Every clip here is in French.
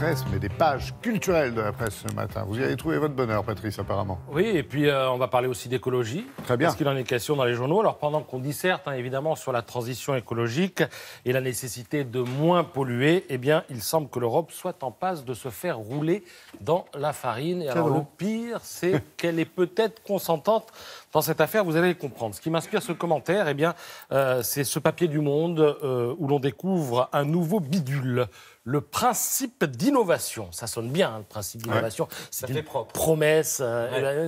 presse, mais des pages culturelles de la presse ce matin. Vous y avez trouvé votre bonheur, Patrice, apparemment. Oui, et puis on va parler aussi d'écologie. Très bien. Parce qu'il en est question dans les journaux. Alors pendant qu'on disserte, évidemment, sur la transition écologique et la nécessité de moins polluer, eh bien, il semble que l'Europe soit en passe de se faire rouler dans la farine. Et alors, le pire, c'est qu'elle est peut-être consentante dans cette affaire. Vous allez le comprendre. Ce qui m'inspire ce commentaire, eh bien, c'est ce papier du Monde où l'on découvre un nouveau bidule. Le principe d'innovation. Ça sonne bien, hein, le principe d'innovation. Ouais. C'est une promesse.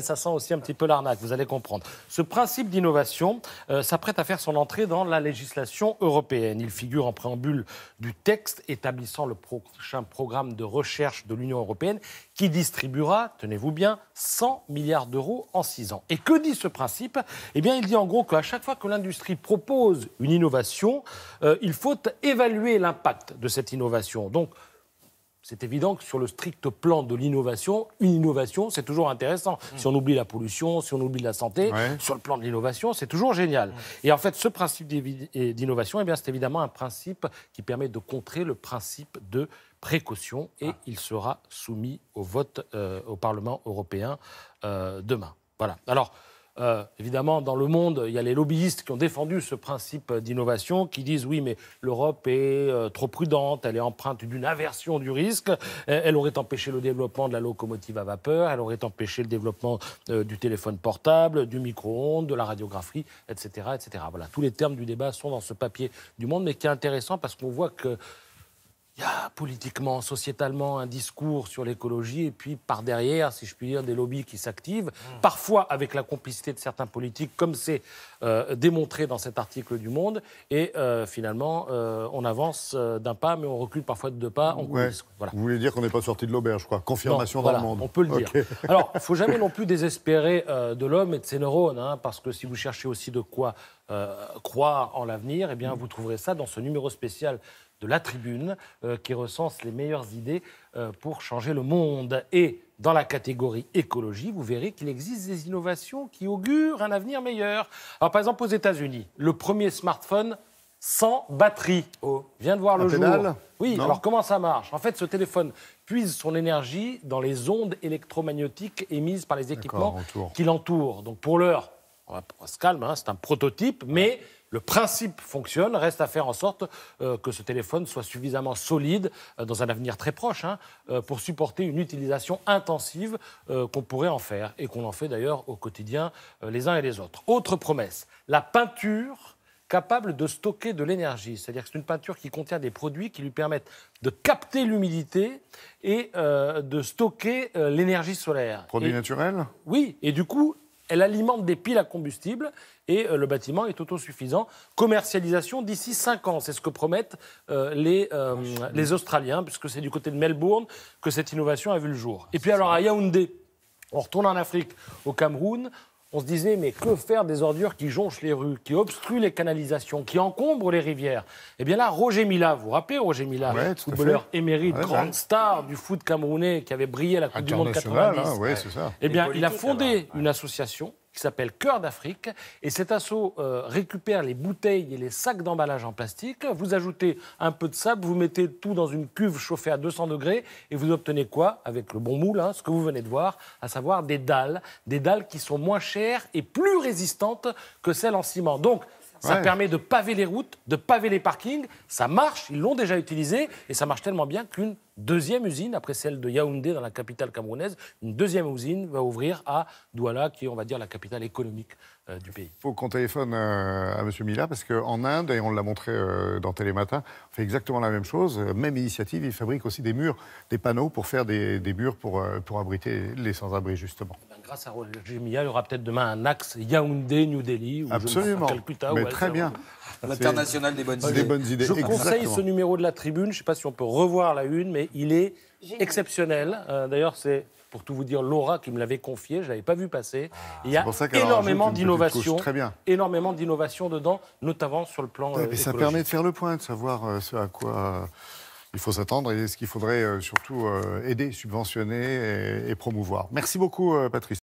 Ça sent aussi un petit peu l'arnaque, vous allez comprendre. Ce principe d'innovation s'apprête à faire son entrée dans la législation européenne. Il figure en préambule du texte établissant le prochain programme de recherche de l'Union européenne qui distribuera, tenez-vous bien, 100 milliards d'euros en 6 ans. Et que dit ce principe ? Eh bien, il dit en gros qu'à chaque fois que l'industrie propose une innovation, il faut évaluer l'impact de cette innovation. Donc, c'est évident que sur le strict plan de l'innovation, une innovation, c'est toujours intéressant. Si on oublie la pollution, si on oublie la santé, sur le plan de l'innovation, c'est toujours génial. Et en fait, ce principe d'innovation, eh bien, c'est évidemment un principe qui permet de contrer le principe de précaution et il sera soumis au vote au Parlement européen demain. Voilà. Alors, évidemment, dans le monde, il y a les lobbyistes qui ont défendu ce principe d'innovation, qui disent oui, mais l'Europe est trop prudente, elle est empreinte d'une aversion du risque, elle aurait empêché le développement de la locomotive à vapeur, elle aurait empêché le développement du téléphone portable, du micro-ondes, de la radiographie, etc., etc. Voilà, tous les termes du débat sont dans ce papier du Monde, mais qui est intéressant parce qu'on voit que il y a politiquement, sociétalement, un discours sur l'écologie et puis par derrière, si je puis dire, des lobbies qui s'activent, parfois avec la complicité de certains politiques, comme c'est démontré dans cet article du Monde. Et finalement, on avance d'un pas, mais on recule parfois de 2 pas en coulisses. Voilà. Vous voulez dire qu'on n'est pas sorti de l'auberge, quoi. Confirmation dans le monde. On peut le dire. Alors, il ne faut jamais non plus désespérer de l'homme et de ses neurones, hein, parce que si vous cherchez aussi de quoi croire en l'avenir, eh bien, vous trouverez ça dans ce numéro spécial de La Tribune, qui recense les meilleures idées pour changer le monde. Et dans la catégorie écologie, vous verrez qu'il existe des innovations qui augurent un avenir meilleur. Alors, par exemple, aux États-Unis, le premier smartphone sans batterie vient de voir le jour. Oui, non. Alors comment ça marche ? En fait, ce téléphone puise son énergie dans les ondes électromagnétiques émises par les équipements qui l'entourent. Donc pour l'heure, on se calme, hein, c'est un prototype, mais le principe fonctionne, reste à faire en sorte que ce téléphone soit suffisamment solide dans un avenir très proche pour supporter une utilisation intensive qu'on pourrait en faire et qu'on en fait d'ailleurs au quotidien les uns et les autres. Autre promesse, la peinture capable de stocker de l'énergie. C'est-à-dire que c'est une peinture qui contient des produits qui lui permettent de capter l'humidité et de stocker l'énergie solaire. Produit naturel ? Oui, et du coup, elle alimente des piles à combustible et le bâtiment est autosuffisant. Commercialisation d'ici 5 ans, c'est ce que promettent les Australiens, puisque c'est du côté de Melbourne que cette innovation a vu le jour. Et puis alors à Yaoundé, on retourne en Afrique, au Cameroun, on se disait, mais que faire des ordures qui jonchent les rues, qui obstruent les canalisations, qui encombrent les rivières ? Eh bien là, Roger Mila, vous vous rappelez Roger Mila, footballeur émérite, grande star du foot camerounais qui avait brillé à la Coupe du Monde 90. C'est ça. Eh bien, il a fondé une association qui s'appelle Cœur d'Afrique. Et cet asso récupère les bouteilles et les sacs d'emballage en plastique. Vous ajoutez un peu de sable, vous mettez tout dans une cuve chauffée à 200 degrés et vous obtenez quoi ? Avec le bon moule, ce que vous venez de voir, à savoir des dalles qui sont moins chères et plus résistantes que celles en ciment. Donc, ça permet de paver les routes, de paver les parkings. Ça marche, ils l'ont déjà utilisé et ça marche tellement bien qu'une deuxième usine, après celle de Yaoundé dans la capitale camerounaise, une deuxième usine va ouvrir à Douala, qui est, on va dire, la capitale économique du pays. Il faut qu'on téléphone à M. Mila, parce qu'en Inde, et on l'a montré dans Télématin, on fait exactement la même chose. Même initiative, ils fabriquent aussi des murs, des panneaux pour faire des murs pour abriter les sans-abri, justement. Grâce à Roger Mila, il y aura peut-être demain un axe Yaoundé-New Delhi. Ou absolument, Calcutta, mais très bien. L'international des bonnes idées. Je conseille ce numéro de La Tribune, je ne sais pas si on peut revoir la une, mais il est exceptionnel. D'ailleurs, c'est, pour tout vous dire, Laura qui me l'avait confié, je ne l'avais pas vu passer. Il y a énormément d'innovations dedans, notamment sur le plan écologique. Ça permet de faire le point, de savoir ce à quoi il faut s'attendre et ce qu'il faudrait surtout aider, subventionner et promouvoir. Merci beaucoup, Patrice.